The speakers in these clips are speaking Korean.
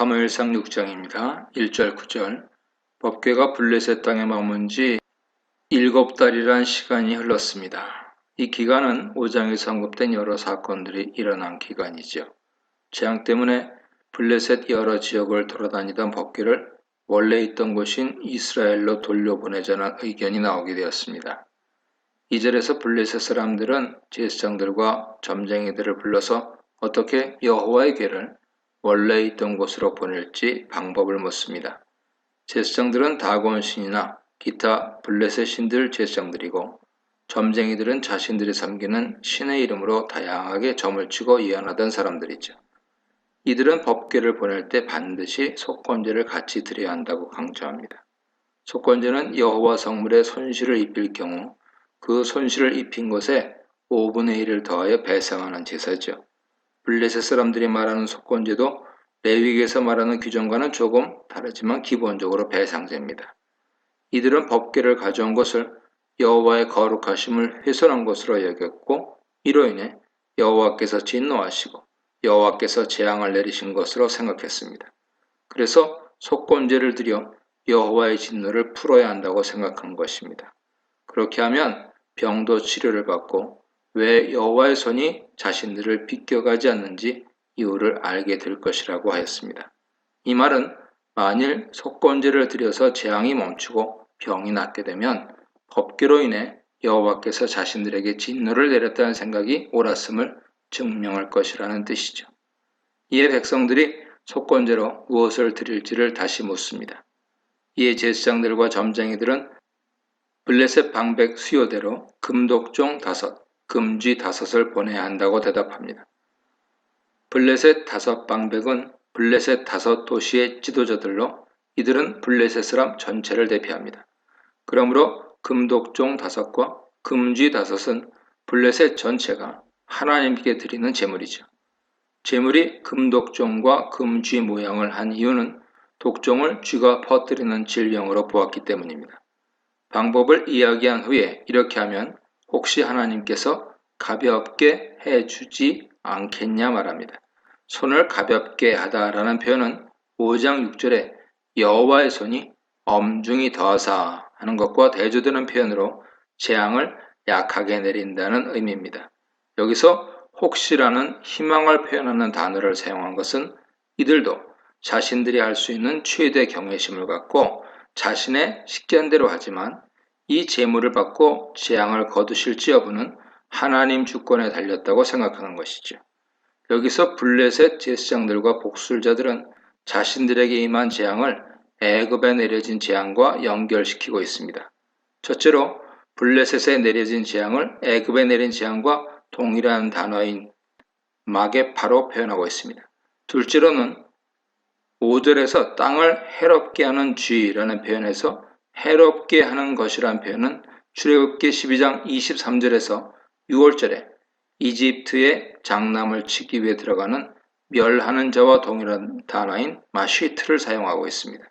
사무엘상 6장입니다. 1절 9절 법궤가 블레셋 땅에 머문 지 7달이란 시간이 흘렀습니다. 이 기간은 5장에서 언급된 여러 사건들이 일어난 기간이죠. 재앙 때문에 블레셋 여러 지역을 돌아다니던 법궤를 원래 있던 곳인 이스라엘로 돌려보내자는 의견이 나오게 되었습니다. 2절에서 블레셋 사람들은 제사장들과 점쟁이들을 불러서 어떻게 여호와의 궤를 원래 있던 곳으로 보낼지 방법을 묻습니다. 제사장들은 다곤 신이나 기타 블레셋 신들 제사장들이고 점쟁이들은 자신들이 섬기는 신의 이름으로 다양하게 점을 치고 예언하던 사람들이죠. 이들은 법궤를 보낼 때 반드시 속건제를 같이 드려야 한다고 강조합니다. 속건제는 여호와 성물에 손실을 입힐 경우 그 손실을 입힌 것에 5분의 1을 더하여 배상하는 제사죠. 블레셋 사람들이 말하는 속건제도 레위기에서 말하는 규정과는 조금 다르지만 기본적으로 배상제입니다. 이들은 법궤를 가져온 것을 여호와의 거룩하심을 훼손한 것으로 여겼고 이로 인해 여호와께서 진노하시고 여호와께서 재앙을 내리신 것으로 생각했습니다. 그래서 속건제를 드려 여호와의 진노를 풀어야 한다고 생각한 것입니다. 그렇게 하면 병도 치료를 받고 왜 여호와의 손이 자신들을 비껴가지 않는지 이유를 알게 될 것이라고 하였습니다. 이 말은 만일 속건제를 드려서 재앙이 멈추고 병이 낫게 되면 법궤로 인해 여호와께서 자신들에게 진노를 내렸다는 생각이 옳았음을 증명할 것이라는 뜻이죠. 이에 백성들이 속건제로 무엇을 드릴지를 다시 묻습니다. 이에 제사장들과 점쟁이들은 블레셋 방백 수요대로 금독종 5, 금쥐 5을 보내야 한다고 대답합니다. 블레셋 5 방백은 블레셋 5 도시의 지도자들로 이들은 블레셋 사람 전체를 대표합니다. 그러므로 금독종 5과 금쥐 5은 블레셋 전체가 하나님께 드리는 제물이죠. 제물이 금독종과 금쥐 모양을 한 이유는 독종을 쥐가 퍼뜨리는 질병으로 보았기 때문입니다. 방법을 이야기한 후에 이렇게 하면 혹시 하나님께서 가볍게 해주지 않겠냐 말합니다. 손을 가볍게 하다라는 표현은 5장 6절에 여호와의 손이 엄중히 더하사 하는 것과 대조되는 표현으로 재앙을 약하게 내린다는 의미입니다. 여기서 혹시라는 희망을 표현하는 단어를 사용한 것은 이들도 자신들이 할 수 있는 최대 경외심을 갖고 자신의 식견대로 하지만 이 재물을 받고 재앙을 거두실지 여부는 하나님 주권에 달렸다고 생각하는 것이죠. 여기서 블레셋 제사장들과 복술자들은 자신들에게 임한 재앙을 애굽에 내려진 재앙과 연결시키고 있습니다. 첫째로 블레셋에 내려진 재앙을 애굽에 내린 재앙과 동일한 단어인 마게파로 표현하고 있습니다. 둘째로는 5절에서 땅을 해롭게 하는 쥐라는 표현에서 해롭게 하는 것이라는 표현은 출애굽기 12장 23절에서 6월절에 이집트의 장남을 치기 위해 들어가는 멸하는 자와 동일한 단어인 마쉬트를 사용하고 있습니다.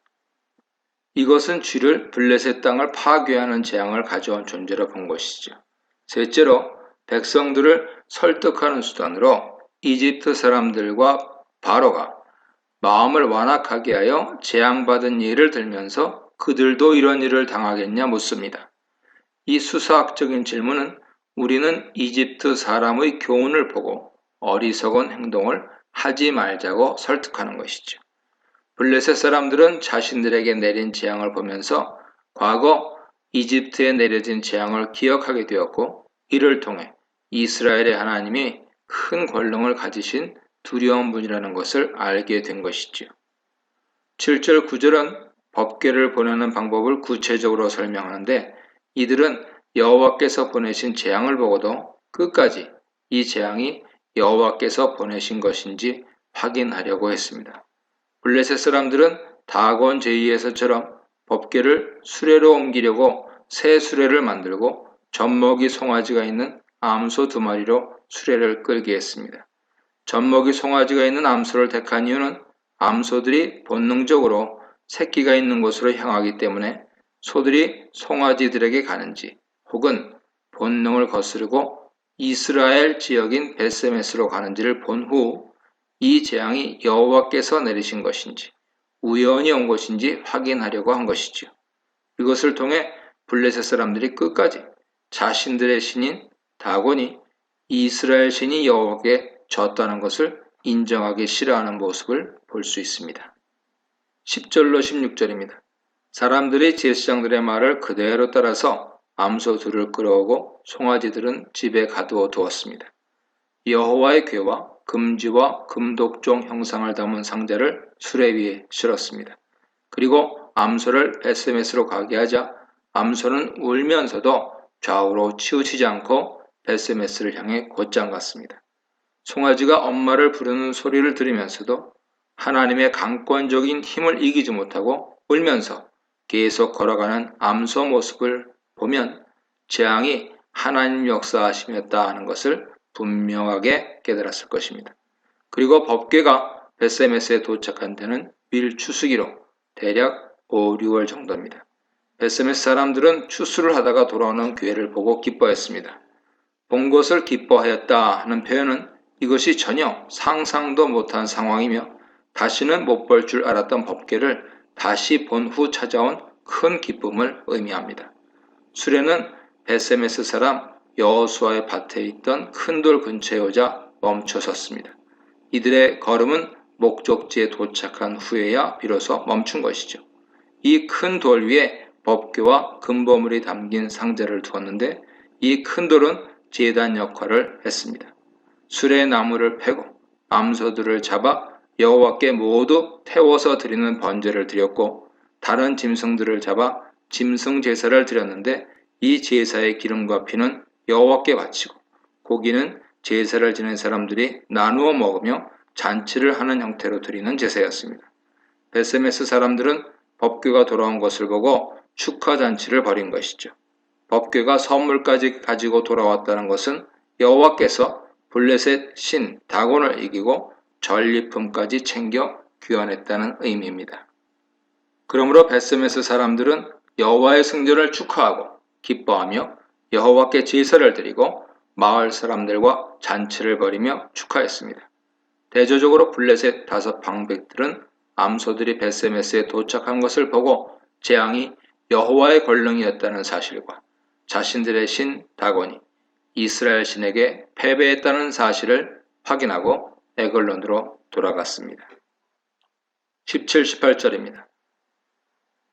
이것은 쥐를 블레셋 땅을 파괴하는 재앙을 가져온 존재로 본 것이죠. 셋째로 백성들을 설득하는 수단으로 이집트 사람들과 바로가 마음을 완악하게 하여 재앙받은 예를 들면서 그들도 이런 일을 당하겠냐 묻습니다. 이 수사학적인 질문은 우리는 이집트 사람의 교훈을 보고 어리석은 행동을 하지 말자고 설득하는 것이죠. 블레셋 사람들은 자신들에게 내린 재앙을 보면서 과거 이집트에 내려진 재앙을 기억하게 되었고 이를 통해 이스라엘의 하나님이 큰 권능을 가지신 두려운 분이라는 것을 알게 된 것이죠. 7절 9절은 법궤를 보내는 방법을 구체적으로 설명하는데 이들은 여호와께서 보내신 재앙을 보고도 끝까지 이 재앙이 여호와께서 보내신 것인지 확인하려고 했습니다. 블레셋 사람들은 다곤 제이에서처럼 법궤를 수레로 옮기려고 새 수레를 만들고 젖먹이 송아지가 있는 암소 2마리로 수레를 끌게 했습니다. 젖먹이 송아지가 있는 암소를 택한 이유는 암소들이 본능적으로 새끼가 있는 곳으로 향하기 때문에 소들이 송아지들에게 가는지 혹은 본능을 거스르고 이스라엘 지역인 벳세메스로 가는지를 본 후 이 재앙이 여호와께서 내리신 것인지 우연히 온 것인지 확인하려고 한 것이지요. 이것을 통해 블레셋 사람들이 끝까지 자신들의 신인 다곤이 이스라엘 신이 여호와께 졌다는 것을 인정하기 싫어하는 모습을 볼 수 있습니다. 10절로 16절입니다. 사람들이 제사장들의 말을 그대로 따라서 암소들을 끌어오고 송아지들은 집에 가두어 두었습니다. 여호와의 궤와 금지와 금독종 형상을 담은 상자를 수레 위에 실었습니다. 그리고 암소를 벳세메스로 가게 하자 암소는 울면서도 좌우로 치우치지 않고 벳세메스를 향해 곧장 갔습니다. 송아지가 엄마를 부르는 소리를 들으면서도 하나님의 강권적인 힘을 이기지 못하고 울면서 계속 걸어가는 암소 모습을 보면 재앙이 하나님 역사하심이었다 하는 것을 분명하게 깨달았을 것입니다. 그리고 법궤가 벳세메스에 도착한 데는 밀 추수기로 대략 5, 6월 정도입니다. 벳세메스 사람들은 추수를 하다가 돌아오는 궤를 보고 기뻐했습니다. 본 것을 기뻐하였다 하는 표현은 이것이 전혀 상상도 못한 상황이며 다시는 못 볼 줄 알았던 법궤를 다시 본 후 찾아온 큰 기쁨을 의미합니다. 수레는 벳세메스 사람 여호수아의 밭에 있던 큰 돌 근처에 오자 멈춰 섰습니다. 이들의 걸음은 목적지에 도착한 후에야 비로소 멈춘 것이죠. 이 큰 돌 위에 법궤와 금보물이 담긴 상자를 두었는데 이 큰 돌은 제단 역할을 했습니다. 수레 나무를 패고 암소들을 잡아 여호와께 모두 태워서 드리는 번제를 드렸고 다른 짐승들을 잡아 짐승 제사를 드렸는데 이 제사의 기름과 피는 여호와께 바치고 고기는 제사를 지낸 사람들이 나누어 먹으며 잔치를 하는 형태로 드리는 제사였습니다. 벳세메스 사람들은 법궤가 돌아온 것을 보고 축하 잔치를 벌인 것이죠. 법궤가 선물까지 가지고 돌아왔다는 것은 여호와께서 블레셋 신 다곤을 이기고 전리품까지 챙겨 귀환했다는 의미입니다. 그러므로 벳세메스 사람들은 여호와의 승전을 축하하고 기뻐하며 여호와께 제사를 드리고 마을 사람들과 잔치를 벌이며 축하했습니다. 대조적으로 블레셋 5 방백들은 암소들이 벳세메스에 도착한 것을 보고 재앙이 여호와의 권능이었다는 사실과 자신들의 신 다곤이 이스라엘 신에게 패배했다는 사실을 확인하고 에글론으로 돌아갔습니다. 17, 18절입니다.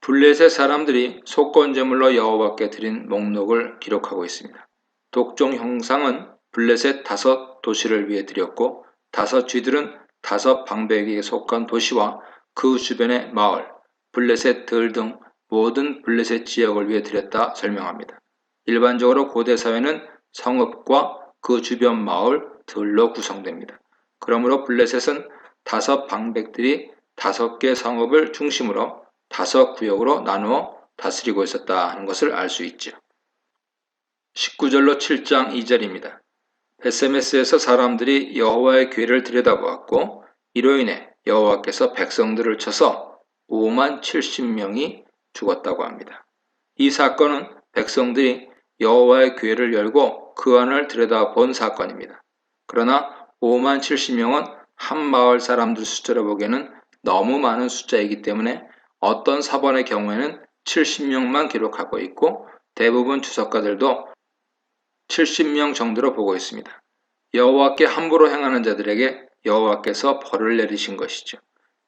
블레셋 사람들이 속건제물로 여호와께 드린 목록을 기록하고 있습니다. 독종 형상은 블레셋 5 도시를 위해 드렸고 5 쥐들은 5 방백에게 속한 도시와 그 주변의 마을, 블레셋 들 등 모든 블레셋 지역을 위해 드렸다 설명합니다. 일반적으로 고대 사회는 성읍과 그 주변 마을, 들로 구성됩니다. 그러므로 블레셋은 5 방백들이 5개 성읍을 중심으로 5 구역으로 나누어 다스리고 있었다 하는 것을 알 수 있죠. 19절로 7장 2절입니다. 벳세메스에서 사람들이 여호와의 궤를 들여다보았고 이로 인해 여호와께서 백성들을 쳐서 5만 70명이 죽었다고 합니다. 이 사건은 백성들이 여호와의 궤를 열고 그 안을 들여다본 사건입니다. 그러나 5만 70명은 한 마을 사람들 숫자로 보기에는 너무 많은 숫자이기 때문에 어떤 사본의 경우에는 70명만 기록하고 있고 대부분 주석가들도 70명 정도로 보고 있습니다. 여호와께 함부로 행하는 자들에게 여호와께서 벌을 내리신 것이죠.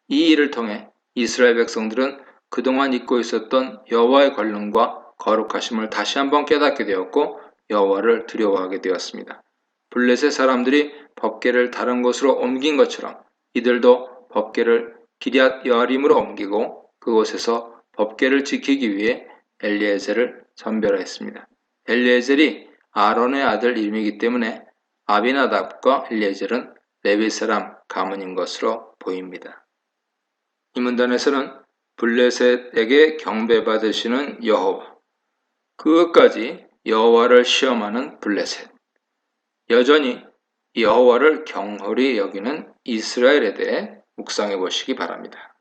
이 일을 통해 이스라엘 백성들은 그동안 잊고 있었던 여호와의 권능과 거룩하심을 다시 한번 깨닫게 되었고 여호와를 두려워하게 되었습니다. 블레셋 사람들이 법궤를 다른 곳으로 옮긴 것처럼 이들도 법궤를 기럇 여아림으로 옮기고 그곳에서 법궤를 지키기 위해 엘리에셀을 선별했습니다. 엘리에셀이 아론의 아들 이름이기 때문에 아비나답과 엘리에셀은 레위 사람 가문인 것으로 보입니다. 이 문단에서는 블레셋에게 경배받으시는 여호와, 그것까지 여호와를 시험하는 블레셋, 여전히 여호와를 경홀히 여기는 이스라엘에 대해 묵상해 보시기 바랍니다.